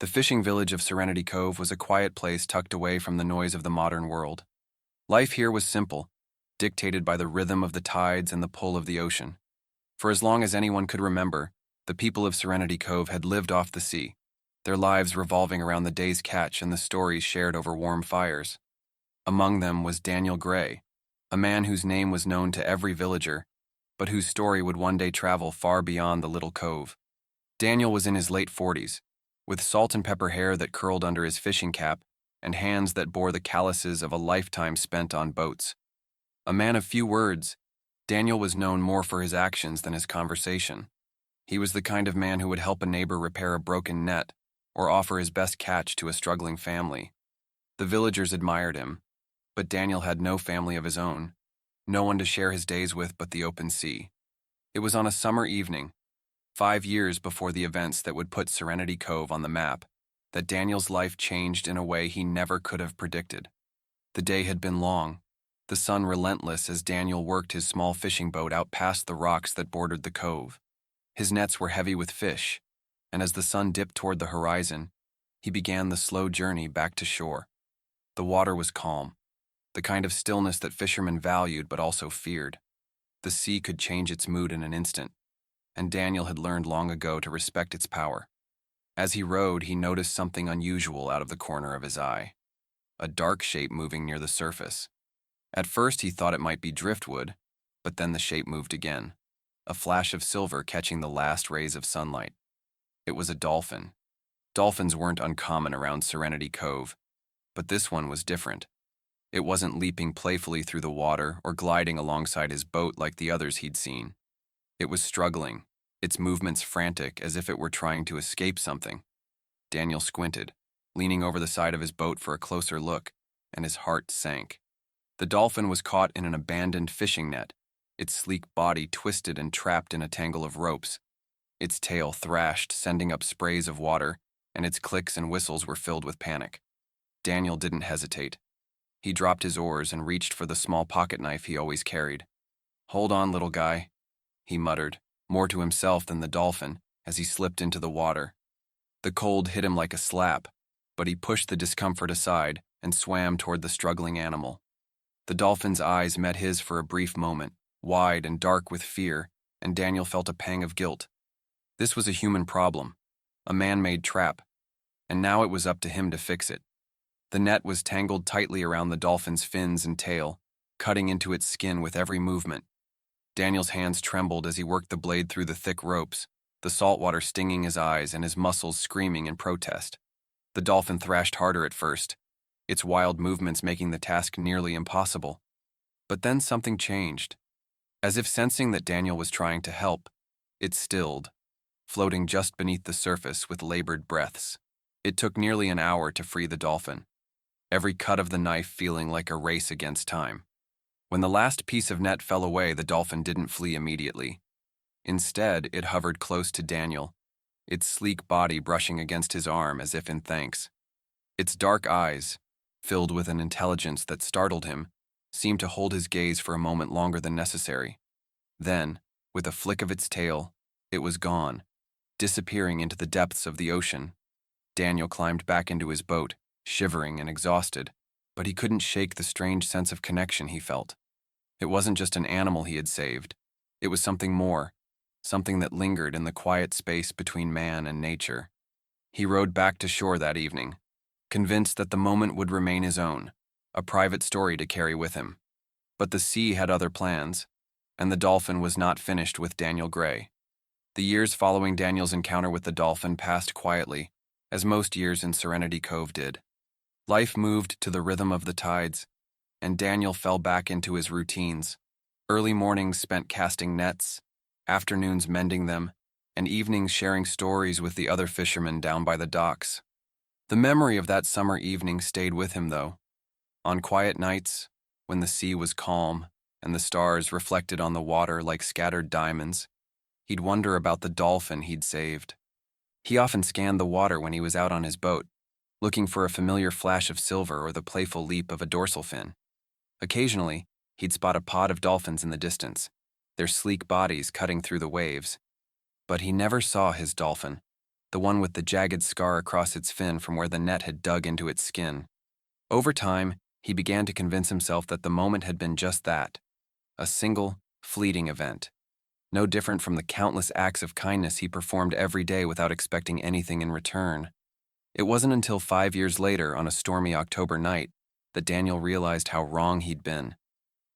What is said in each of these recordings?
The fishing village of Serenity Cove was a quiet place tucked away from the noise of the modern world. Life here was simple, dictated by the rhythm of the tides and the pull of the ocean. For as long as anyone could remember, the people of Serenity Cove had lived off the sea, their lives revolving around the day's catch and the stories shared over warm fires. Among them was Daniel Gray, a man whose name was known to every villager, but whose story would one day travel far beyond the little cove. Daniel was in his late 40s, with salt and pepper hair that curled under his fishing cap and hands that bore the calluses of a lifetime spent on boats. A man of few words, Daniel was known more for his actions than his conversation. He was the kind of man who would help a neighbor repair a broken net or offer his best catch to a struggling family. The villagers admired him, but Daniel had no family of his own, no one to share his days with but the open sea. It was on a summer evening, 5 years before the events that would put Serenity Cove on the map, that Daniel's life changed in a way he never could have predicted. The day had been long, the sun relentless as Daniel worked his small fishing boat out past the rocks that bordered the cove. His nets were heavy with fish, and as the sun dipped toward the horizon, he began the slow journey back to shore. The water was calm, the kind of stillness that fishermen valued but also feared. The sea could change its mood in an instant, and Daniel had learned long ago to respect its power. As he rowed, he noticed something unusual out of the corner of his eye, a dark shape moving near the surface. At first he thought it might be driftwood, but then the shape moved again, a flash of silver catching the last rays of sunlight. It was a dolphin. Dolphins weren't uncommon around Serenity Cove, but this one was different. It wasn't leaping playfully through the water or gliding alongside his boat like the others he'd seen. It was struggling, its movements frantic as if it were trying to escape something. Daniel squinted, leaning over the side of his boat for a closer look, and his heart sank. The dolphin was caught in an abandoned fishing net, its sleek body twisted and trapped in a tangle of ropes. Its tail thrashed, sending up sprays of water, and its clicks and whistles were filled with panic. Daniel didn't hesitate. He dropped his oars and reached for the small pocket knife he always carried. "Hold on, little guy," he muttered, more to himself than the dolphin, as he slipped into the water. The cold hit him like a slap, but he pushed the discomfort aside and swam toward the struggling animal. The dolphin's eyes met his for a brief moment, wide and dark with fear, and Daniel felt a pang of guilt. This was a human problem, a man-made trap, and now it was up to him to fix it. The net was tangled tightly around the dolphin's fins and tail, cutting into its skin with every movement. Daniel's hands trembled as he worked the blade through the thick ropes, the salt water stinging his eyes and his muscles screaming in protest. The dolphin thrashed harder at first, its wild movements making the task nearly impossible. But then something changed. As if sensing that Daniel was trying to help, it stilled, floating just beneath the surface with labored breaths. It took nearly an hour to free the dolphin, every cut of the knife feeling like a race against time. When the last piece of net fell away, the dolphin didn't flee immediately. Instead, it hovered close to Daniel, its sleek body brushing against his arm as if in thanks. Its dark eyes, filled with an intelligence that startled him, seemed to hold his gaze for a moment longer than necessary. Then, with a flick of its tail, it was gone, disappearing into the depths of the ocean. Daniel climbed back into his boat, shivering and exhausted, but he couldn't shake the strange sense of connection he felt. It wasn't just an animal he had saved. It was something more, something that lingered in the quiet space between man and nature. He rowed back to shore that evening, convinced that the moment would remain his own, a private story to carry with him. But the sea had other plans, and the dolphin was not finished with Daniel Gray. The years following Daniel's encounter with the dolphin passed quietly, as most years in Serenity Cove did. Life moved to the rhythm of the tides, and Daniel fell back into his routines. Early mornings spent casting nets, afternoons mending them, and evenings sharing stories with the other fishermen down by the docks. The memory of that summer evening stayed with him, though. On quiet nights, when the sea was calm and the stars reflected on the water like scattered diamonds, he'd wonder about the dolphin he'd saved. He often scanned the water when he was out on his boat, looking for a familiar flash of silver or the playful leap of a dorsal fin. Occasionally, he'd spot a pod of dolphins in the distance, their sleek bodies cutting through the waves. But he never saw his dolphin. the one with the jagged scar across its fin from where the net had dug into its skin. Over time, he began to convince himself that the moment had been just that, a single, fleeting event, no different from the countless acts of kindness he performed every day without expecting anything in return. It wasn't until 5 years later, on a stormy October night, that Daniel realized how wrong he'd been.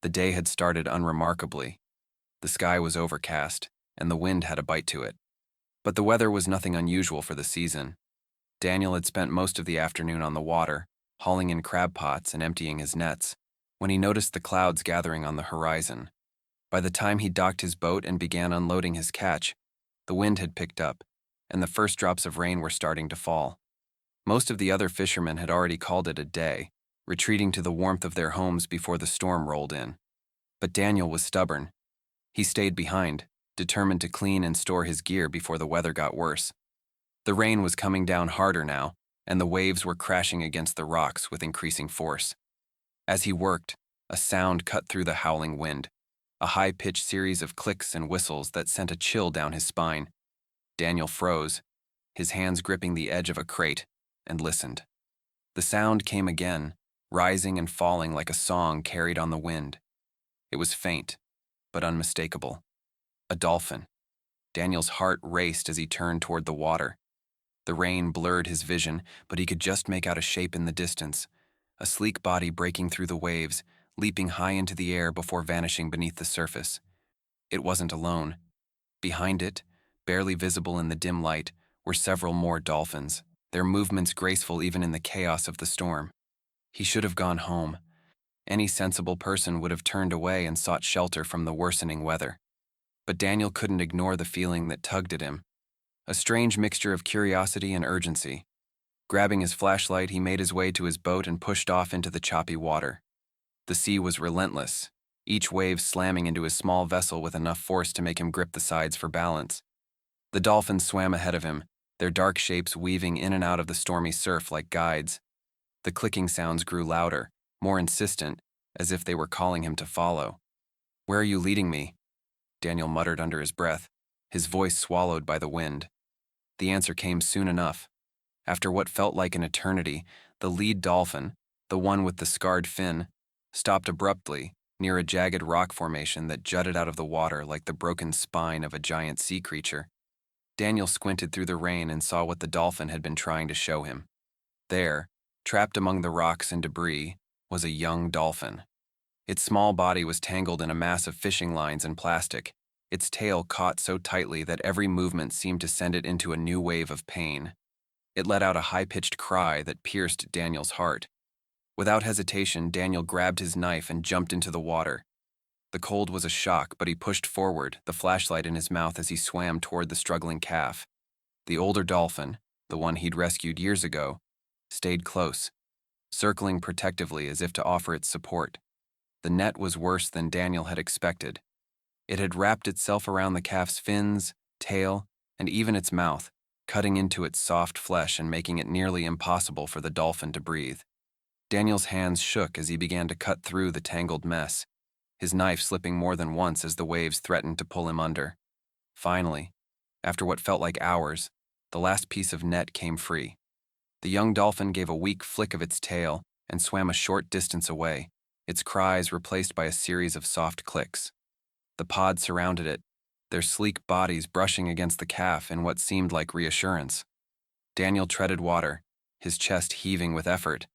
The day had started unremarkably. The sky was overcast, and the wind had a bite to it. But the weather was nothing unusual for the season. Daniel had spent most of the afternoon on the water, hauling in crab pots and emptying his nets, when he noticed the clouds gathering on the horizon. By the time he docked his boat and began unloading his catch, the wind had picked up, and the first drops of rain were starting to fall. Most of the other fishermen had already called it a day, retreating to the warmth of their homes before the storm rolled in. But Daniel was stubborn. He stayed behind, determined to clean and store his gear before the weather got worse. The rain was coming down harder now, and the waves were crashing against the rocks with increasing force. As he worked, a sound cut through the howling wind, a high-pitched series of clicks and whistles that sent a chill down his spine. Daniel froze, his hands gripping the edge of a crate, and listened. The sound came again, rising and falling like a song carried on the wind. It was faint, but unmistakable. A dolphin. Daniel's heart raced as he turned toward the water. The rain blurred his vision, but he could just make out a shape in the distance, a sleek body breaking through the waves, leaping high into the air before vanishing beneath the surface. It wasn't alone. Behind it, barely visible in the dim light, were several more dolphins, their movements graceful even in the chaos of the storm. He should have gone home. Any sensible person would have turned away and sought shelter from the worsening weather. But Daniel couldn't ignore the feeling that tugged at him, a strange mixture of curiosity and urgency. Grabbing his flashlight, he made his way to his boat and pushed off into the choppy water. The sea was relentless, each wave slamming into his small vessel with enough force to make him grip the sides for balance. The dolphins swam ahead of him, their dark shapes weaving in and out of the stormy surf like guides. The clicking sounds grew louder, more insistent, as if they were calling him to follow. "Where are you leading me?" Daniel muttered under his breath, his voice swallowed by the wind. The answer came soon enough. After what felt like an eternity, the lead dolphin, the one with the scarred fin, stopped abruptly near a jagged rock formation that jutted out of the water like the broken spine of a giant sea creature. Daniel squinted through the rain and saw what the dolphin had been trying to show him. There, trapped among the rocks and debris, was a young dolphin. Its small body was tangled in a mass of fishing lines and plastic, its tail caught so tightly that every movement seemed to send it into a new wave of pain. It let out a high-pitched cry that pierced Daniel's heart. Without hesitation, Daniel grabbed his knife and jumped into the water. The cold was a shock, but he pushed forward, the flashlight in his mouth as he swam toward the struggling calf. The older dolphin, the one he'd rescued years ago, stayed close, circling protectively as if to offer its support. The net was worse than Daniel had expected. It had wrapped itself around the calf's fins, tail, and even its mouth, cutting into its soft flesh and making it nearly impossible for the dolphin to breathe. Daniel's hands shook as he began to cut through the tangled mess, his knife slipping more than once as the waves threatened to pull him under. Finally, after what felt like hours, the last piece of net came free. The young dolphin gave a weak flick of its tail and swam a short distance away, its cries replaced by a series of soft clicks. The pod surrounded it, their sleek bodies brushing against the calf in what seemed like reassurance. Daniel treaded water, his chest heaving with effort,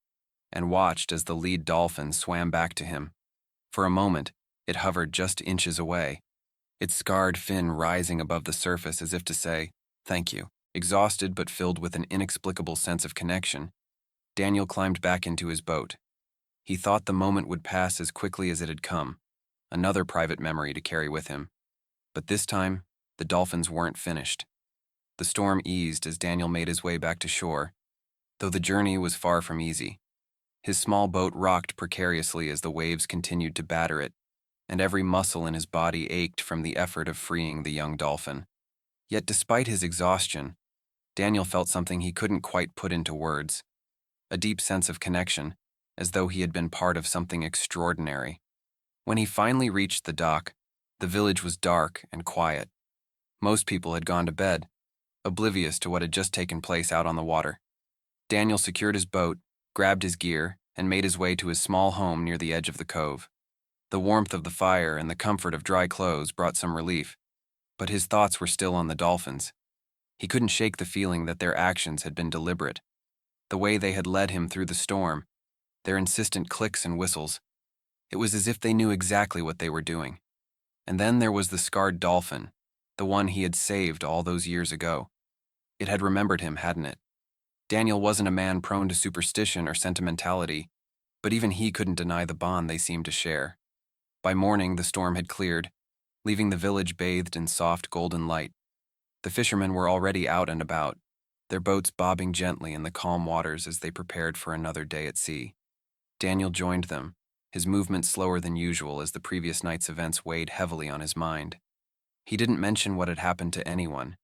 and watched as the lead dolphin swam back to him. For a moment, it hovered just inches away, its scarred fin rising above the surface as if to say, "Thank you." Exhausted but filled with an inexplicable sense of connection, Daniel climbed back into his boat. He thought the moment would pass as quickly as it had come, another private memory to carry with him. But this time, the dolphins weren't finished. The storm eased as Daniel made his way back to shore, though the journey was far from easy. His small boat rocked precariously as the waves continued to batter it, and every muscle in his body ached from the effort of freeing the young dolphin. Yet despite his exhaustion, Daniel felt something he couldn't quite put into words, a deep sense of connection, as though he had been part of something extraordinary. When he finally reached the dock, the village was dark and quiet. Most people had gone to bed, oblivious to what had just taken place out on the water. Daniel secured his boat, grabbed his gear, and made his way to his small home near the edge of the cove. The warmth of the fire and the comfort of dry clothes brought some relief, but his thoughts were still on the dolphins. He couldn't shake the feeling that their actions had been deliberate. The way they had led him through the storm, their insistent clicks and whistles, it was as if they knew exactly what they were doing. And then there was the scarred dolphin, the one he had saved all those years ago. It had remembered him, hadn't it? Daniel wasn't a man prone to superstition or sentimentality, but even he couldn't deny the bond they seemed to share. By morning, the storm had cleared, leaving the village bathed in soft golden light. The fishermen were already out and about, their boats bobbing gently in the calm waters as they prepared for another day at sea. Daniel joined them, his movement slower than usual as the previous night's events weighed heavily on his mind. He didn't mention what had happened to anyone.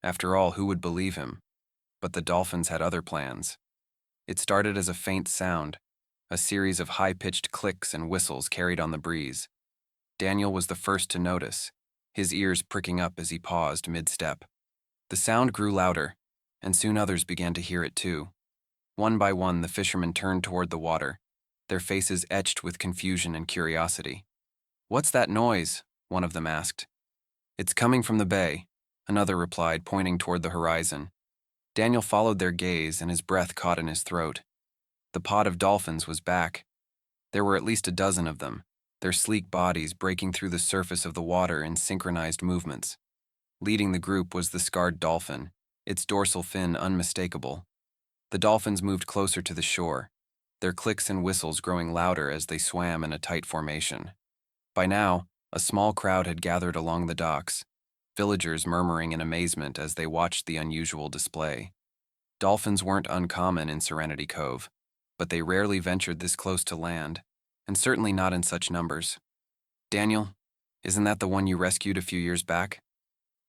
After all, who would believe him? But the dolphins had other plans. It started as a faint sound, a series of high-pitched clicks and whistles carried on the breeze. Daniel was the first to notice, his ears pricking up as he paused mid-step. The sound grew louder, and soon others began to hear it too. One by one, the fishermen turned toward the water, their faces etched with confusion and curiosity. "What's that noise?" one of them asked. "It's coming from the bay," another replied, pointing toward the horizon. Daniel followed their gaze, and his breath caught in his throat. The pod of dolphins was back. There were at least a dozen of them, their sleek bodies breaking through the surface of the water in synchronized movements. Leading the group was the scarred dolphin, its dorsal fin unmistakable. The dolphins moved closer to the shore, their clicks and whistles growing louder as they swam in a tight formation. By now, a small crowd had gathered along the docks, villagers murmuring in amazement as they watched the unusual display. Dolphins weren't uncommon in Serenity Cove, but they rarely ventured this close to land, and certainly not in such numbers. "Daniel, isn't that the one you rescued a few years back?"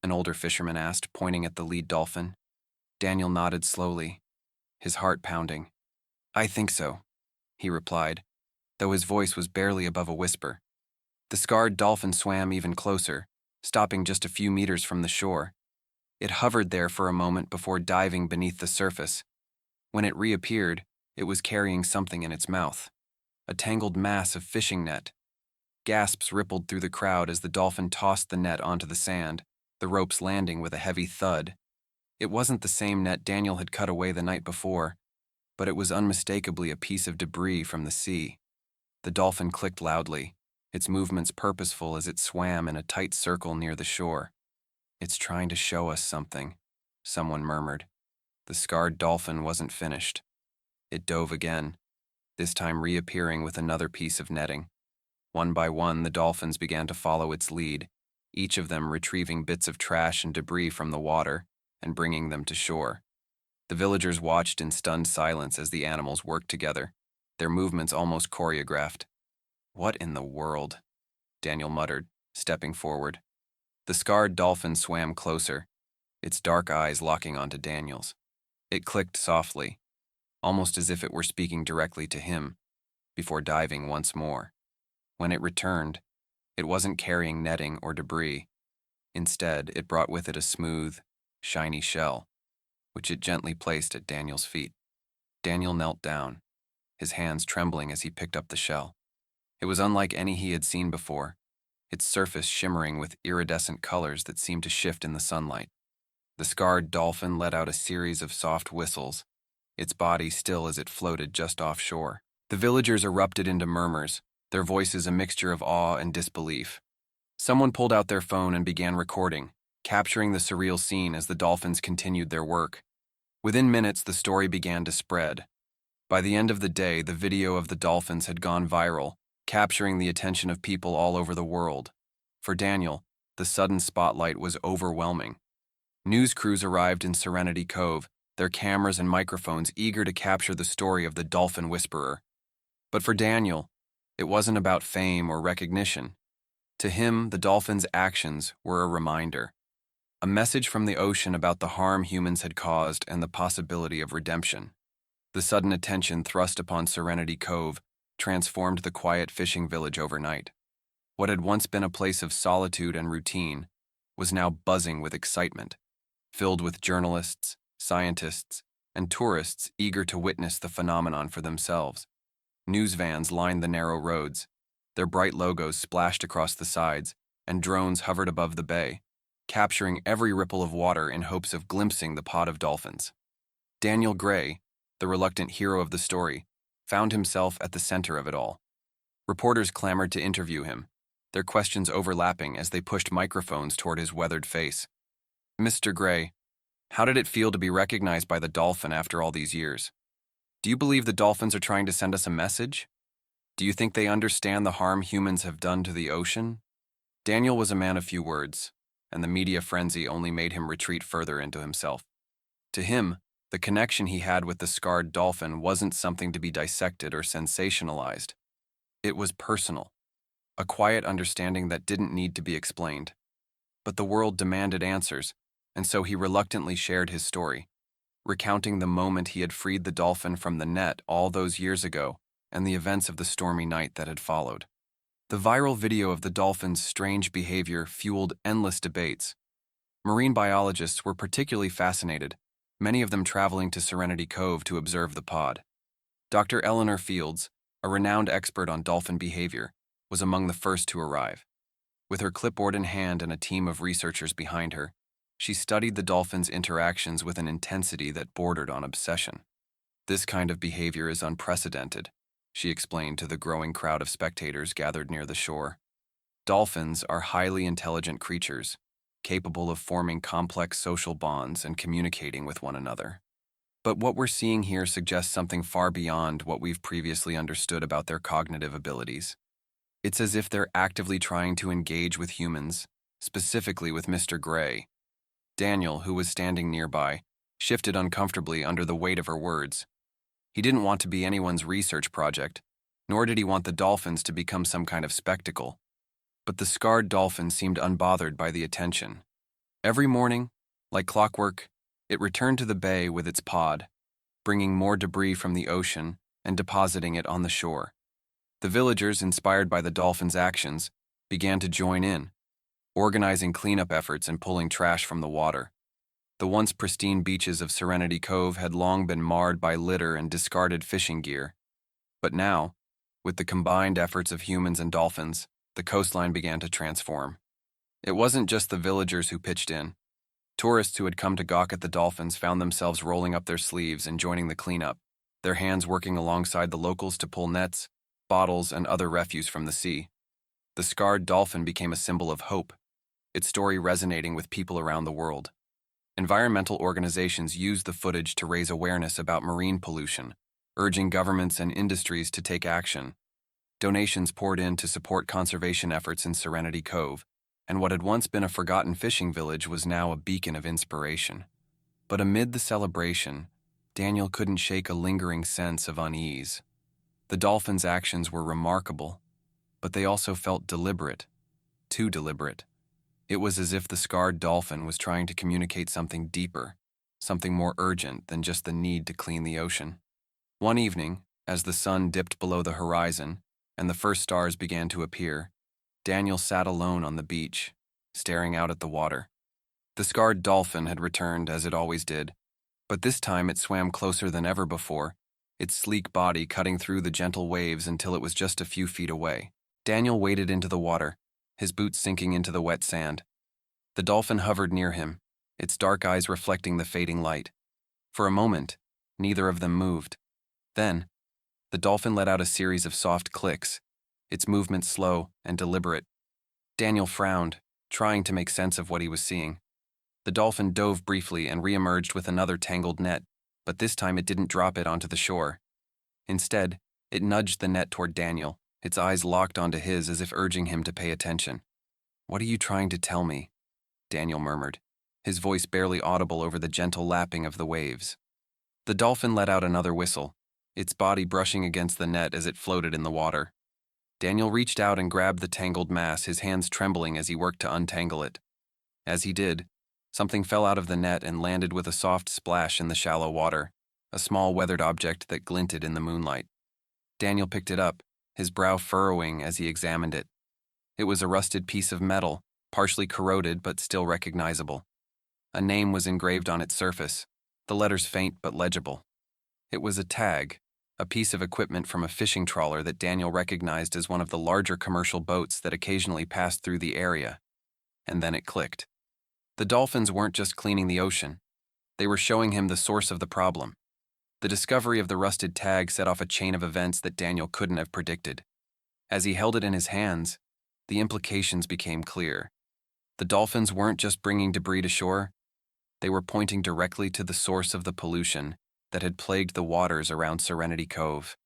an older fisherman asked, pointing at the lead dolphin. Daniel nodded slowly, his heart pounding. "I think so," he replied, though his voice was barely above a whisper. The scarred dolphin swam even closer, stopping just a few meters from the shore. It hovered there for a moment before diving beneath the surface. When it reappeared, it was carrying something in its mouth, a tangled mass of fishing net. Gasps rippled through the crowd as the dolphin tossed the net onto the sand, the ropes landing with a heavy thud. It wasn't the same net Daniel had cut away the night before, but it was unmistakably a piece of debris from the sea. The dolphin clicked loudly, its movements purposeful as it swam in a tight circle near the shore. "It's trying to show us something," someone murmured. The scarred dolphin wasn't finished. It dove again, this time reappearing with another piece of netting. One by one, the dolphins began to follow its lead, each of them retrieving bits of trash and debris from the water and bringing them to shore. The villagers watched in stunned silence as the animals worked together, their movements almost choreographed. "What in the world?" Daniel muttered, stepping forward. The scarred dolphin swam closer, its dark eyes locking onto Daniel's. It clicked softly, almost as if it were speaking directly to him, before diving once more. When it returned, it wasn't carrying netting or debris. Instead, it brought with it a smooth, shiny shell, which it gently placed at Daniel's feet. Daniel knelt down, his hands trembling as he picked up the shell. It was unlike any he had seen before, its surface shimmering with iridescent colors that seemed to shift in the sunlight. The scarred dolphin let out a series of soft whistles, its body still as it floated just offshore. The villagers erupted into murmurs, their voices a mixture of awe and disbelief. Someone pulled out their phone and began recording, capturing the surreal scene as the dolphins continued their work. Within minutes, the story began to spread. By the end of the day, the video of the dolphins had gone viral, capturing the attention of people all over the world. For Daniel, the sudden spotlight was overwhelming. News crews arrived in Serenity Cove, their cameras and microphones eager to capture the story of the dolphin whisperer. But for Daniel, it wasn't about fame or recognition. To him, the dolphins' actions were a reminder, a message from the ocean about the harm humans had caused and the possibility of redemption. The sudden attention thrust upon Serenity Cove transformed the quiet fishing village overnight. What had once been a place of solitude and routine was now buzzing with excitement. filled with journalists, scientists, and tourists eager to witness the phenomenon for themselves. News vans lined the narrow roads, their bright logos splashed across the sides, and drones hovered above the bay, capturing every ripple of water in hopes of glimpsing the pod of dolphins. Daniel Gray, the reluctant hero of the story, found himself at the center of it all. Reporters clamored to interview him, their questions overlapping as they pushed microphones toward his weathered face. "Mr. Gray, how did it feel to be recognized by the dolphin after all these years? Do you believe the dolphins are trying to send us a message? Do you think they understand the harm humans have done to the ocean?" Daniel was a man of few words, and the media frenzy only made him retreat further into himself. To him, the connection he had with the scarred dolphin wasn't something to be dissected or sensationalized. It was personal, a quiet understanding that didn't need to be explained. But the world demanded answers, and so he reluctantly shared his story, recounting the moment he had freed the dolphin from the net all those years ago and the events of the stormy night that had followed. The viral video of the dolphin's strange behavior fueled endless debates. Marine biologists were particularly fascinated, many of them traveling to Serenity Cove to observe the pod. Dr. Eleanor Fields, a renowned expert on dolphin behavior, was among the first to arrive. With her clipboard in hand and a team of researchers behind her, she studied the dolphins' interactions with an intensity that bordered on obsession. "This kind of behavior is unprecedented," she explained to the growing crowd of spectators gathered near the shore. "Dolphins are highly intelligent creatures, capable of forming complex social bonds and communicating with one another. But what we're seeing here suggests something far beyond what we've previously understood about their cognitive abilities. It's as if they're actively trying to engage with humans, specifically with Mr. Gray." Daniel, who was standing nearby, shifted uncomfortably under the weight of her words. He didn't want to be anyone's research project, nor did he want the dolphins to become some kind of spectacle. But the scarred dolphin seemed unbothered by the attention. Every morning, like clockwork, it returned to the bay with its pod, bringing more debris from the ocean and depositing it on the shore. The villagers, inspired by the dolphin's actions, began to join in, organizing cleanup efforts and pulling trash from the water. The once pristine beaches of Serenity Cove had long been marred by litter and discarded fishing gear. But now, with the combined efforts of humans and dolphins, the coastline began to transform. It wasn't just the villagers who pitched in. Tourists who had come to gawk at the dolphins found themselves rolling up their sleeves and joining the cleanup, their hands working alongside the locals to pull nets, bottles, and other refuse from the sea. The scarred dolphin became a symbol of hope, its story resonating with people around the world. Environmental organizations used the footage to raise awareness about marine pollution, urging governments and industries to take action. Donations poured in to support conservation efforts in Serenity Cove, and what had once been a forgotten fishing village was now a beacon of inspiration. But amid the celebration, Daniel couldn't shake a lingering sense of unease. The dolphins' actions were remarkable, but they also felt deliberate, too deliberate. It was as if the scarred dolphin was trying to communicate something deeper, something more urgent than just the need to clean the ocean. One evening, as the sun dipped below the horizon and the first stars began to appear, Daniel sat alone on the beach, staring out at the water. The scarred dolphin had returned as it always did, but this time it swam closer than ever before, its sleek body cutting through the gentle waves until it was just a few feet away. Daniel waded into the water, his boots sinking into the wet sand. The dolphin hovered near him, its dark eyes reflecting the fading light. For a moment, neither of them moved. Then, the dolphin let out a series of soft clicks, its movement slow and deliberate. Daniel frowned, trying to make sense of what he was seeing. The dolphin dove briefly and re-emerged with another tangled net, but this time it didn't drop it onto the shore. Instead, it nudged the net toward Daniel, its eyes locked onto his as if urging him to pay attention. "What are you trying to tell me?" Daniel murmured, his voice barely audible over the gentle lapping of the waves. The dolphin let out another whistle, its body brushing against the net as it floated in the water. Daniel reached out and grabbed the tangled mass, his hands trembling as he worked to untangle it. As he did, something fell out of the net and landed with a soft splash in the shallow water, a small weathered object that glinted in the moonlight. Daniel picked it up, his brow furrowing as he examined it. It was a rusted piece of metal, partially corroded but still recognizable. A name was engraved on its surface, the letters faint but legible. It was a tag, a piece of equipment from a fishing trawler that Daniel recognized as one of the larger commercial boats that occasionally passed through the area. And then it clicked. The dolphins weren't just cleaning the ocean. They were showing him the source of the problem. The discovery of the rusted tag set off a chain of events that Daniel couldn't have predicted. As he held it in his hands, the implications became clear. The dolphins weren't just bringing debris to shore. They were pointing directly to the source of the pollution that had plagued the waters around Serenity Cove.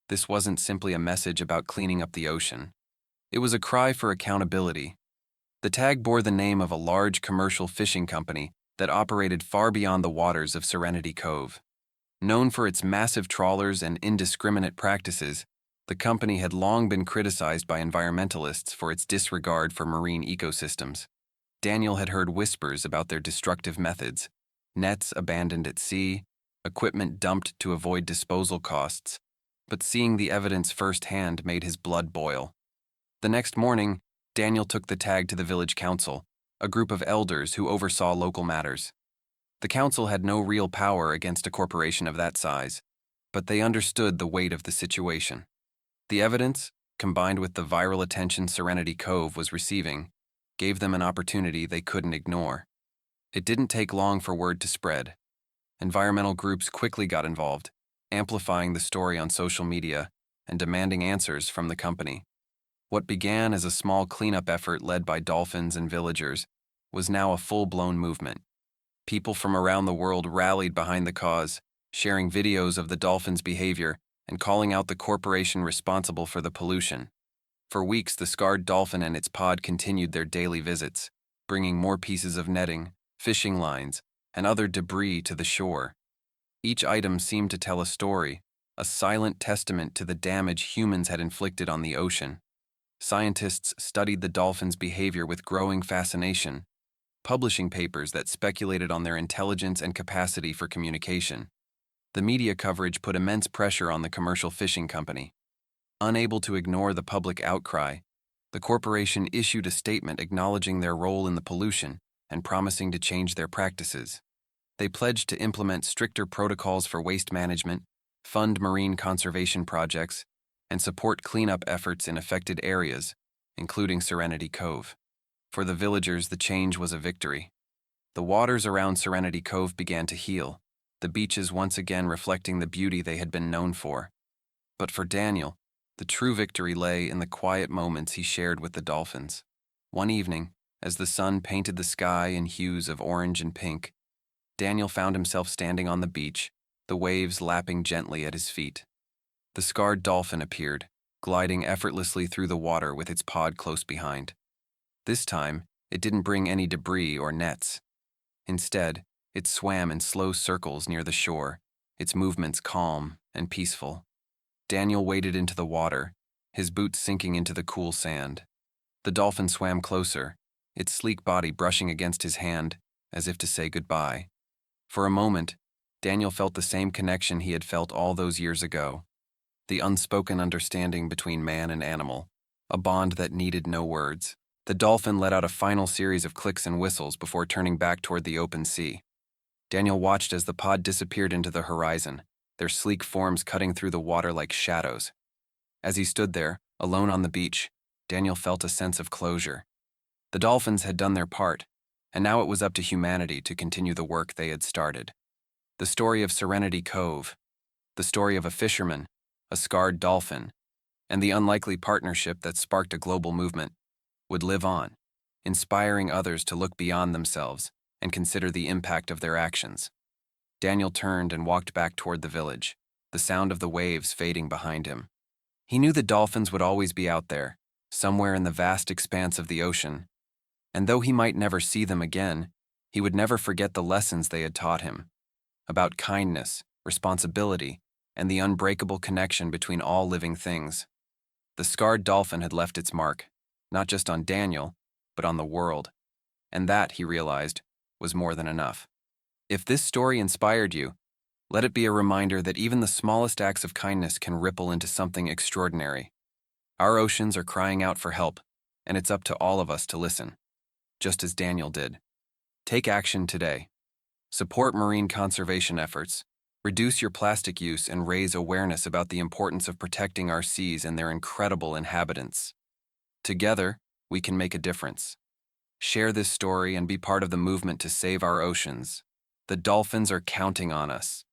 This wasn't simply a message about cleaning up the ocean. It was a cry for accountability. The tag bore the name of a large commercial fishing company that operated far beyond the waters of Serenity Cove. Known for its massive trawlers and indiscriminate practices, the company had long been criticized by environmentalists for its disregard for marine ecosystems. Daniel had heard whispers about their destructive methods: nets abandoned at sea, equipment dumped to avoid disposal costs, but seeing the evidence firsthand made his blood boil. The next morning, Daniel took the tag to the village council, a group of elders who oversaw local matters. The council had no real power against a corporation of that size, but they understood the weight of the situation. The evidence, combined with the viral attention Serenity Cove was receiving, gave them an opportunity they couldn't ignore. It didn't take long for word to spread. Environmental groups quickly got involved, amplifying the story on social media and demanding answers from the company. What began as a small cleanup effort led by dolphins and villagers was now a full-blown movement. People from around the world rallied behind the cause, sharing videos of the dolphins' behavior and calling out the corporation responsible for the pollution. For weeks, the scarred dolphin and its pod continued their daily visits, bringing more pieces of netting, fishing lines, and other debris to the shore. Each item seemed to tell a story, a silent testament to the damage humans had inflicted on the ocean. Scientists studied the dolphins' behavior with growing fascination, publishing papers that speculated on their intelligence and capacity for communication. The media coverage put immense pressure on the commercial fishing company. Unable to ignore the public outcry, the corporation issued a statement acknowledging their role in the pollution and promising to change their practices. They pledged to implement stricter protocols for waste management, fund marine conservation projects, and support cleanup efforts in affected areas, including Serenity Cove. For the villagers, the change was a victory. The waters around Serenity Cove began to heal, the beaches once again reflecting the beauty they had been known for. But for Daniel, the true victory lay in the quiet moments he shared with the dolphins. One evening, as the sun painted the sky in hues of orange and pink, Daniel found himself standing on the beach, the waves lapping gently at his feet. The scarred dolphin appeared, gliding effortlessly through the water with its pod close behind. This time, it didn't bring any debris or nets. Instead, it swam in slow circles near the shore, its movements calm and peaceful. Daniel waded into the water, his boots sinking into the cool sand. The dolphin swam closer, its sleek body brushing against his hand, as if to say goodbye. For a moment, Daniel felt the same connection he had felt all those years ago, the unspoken understanding between man and animal, a bond that needed no words. The dolphin let out a final series of clicks and whistles before turning back toward the open sea. Daniel watched as the pod disappeared into the horizon, their sleek forms cutting through the water like shadows. As he stood there, alone on the beach, Daniel felt a sense of closure. The dolphins had done their part, and now it was up to humanity to continue the work they had started. The story of Serenity Cove, the story of a fisherman, a scarred dolphin, and the unlikely partnership that sparked a global movement, would live on, inspiring others to look beyond themselves and consider the impact of their actions. Daniel turned and walked back toward the village, the sound of the waves fading behind him. He knew the dolphins would always be out there, somewhere in the vast expanse of the ocean, and though he might never see them again, he would never forget the lessons they had taught him about kindness, responsibility, and the unbreakable connection between all living things. The scarred dolphin had left its mark, not just on Daniel, but on the world, and that, he realized, was more than enough. If this story inspired you, let it be a reminder that even the smallest acts of kindness can ripple into something extraordinary. Our oceans are crying out for help, and it's up to all of us to listen, just as Daniel did. Take action today. Support marine conservation efforts, reduce your plastic use, and raise awareness about the importance of protecting our seas and their incredible inhabitants. Together, we can make a difference. Share this story and be part of the movement to save our oceans. The dolphins are counting on us.